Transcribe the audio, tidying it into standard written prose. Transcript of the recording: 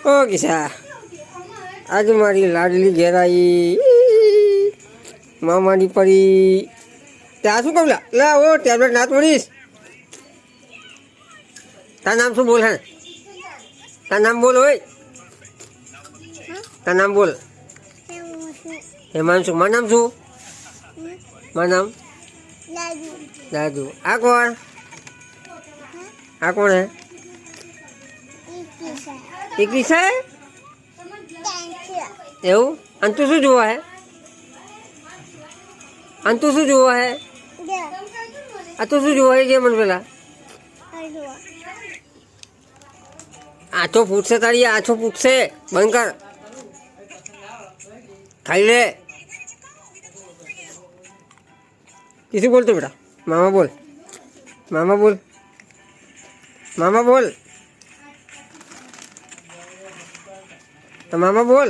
ઓ કિસા આજે મારી લાડલી ઘેરાઈ મામાની પરી ત્યાં શું કહું લા ઓ ટેબ્લેટ ના તોડીશ. તાર નામ શું બોલ હે? તાર નામ બોલ હોય. તાર નામ બોલ. હેમાંશુ. મારું નામ શું? મારું નામ દાદુ. આ કોણ? આ કોણ હે? એકવીસ હે એવું? અને તું શું જોવા હે? અને તું શું જોવા હે? આ તું શું જોવા હે કે મને પેલા આછો ફૂટશે તારી આછો ફૂટશે. બંધ કર ખાઈ લે. किसी बोल तो बेटा मामा बोल. मामा बोल. मामा बोल. तो मामा बोल.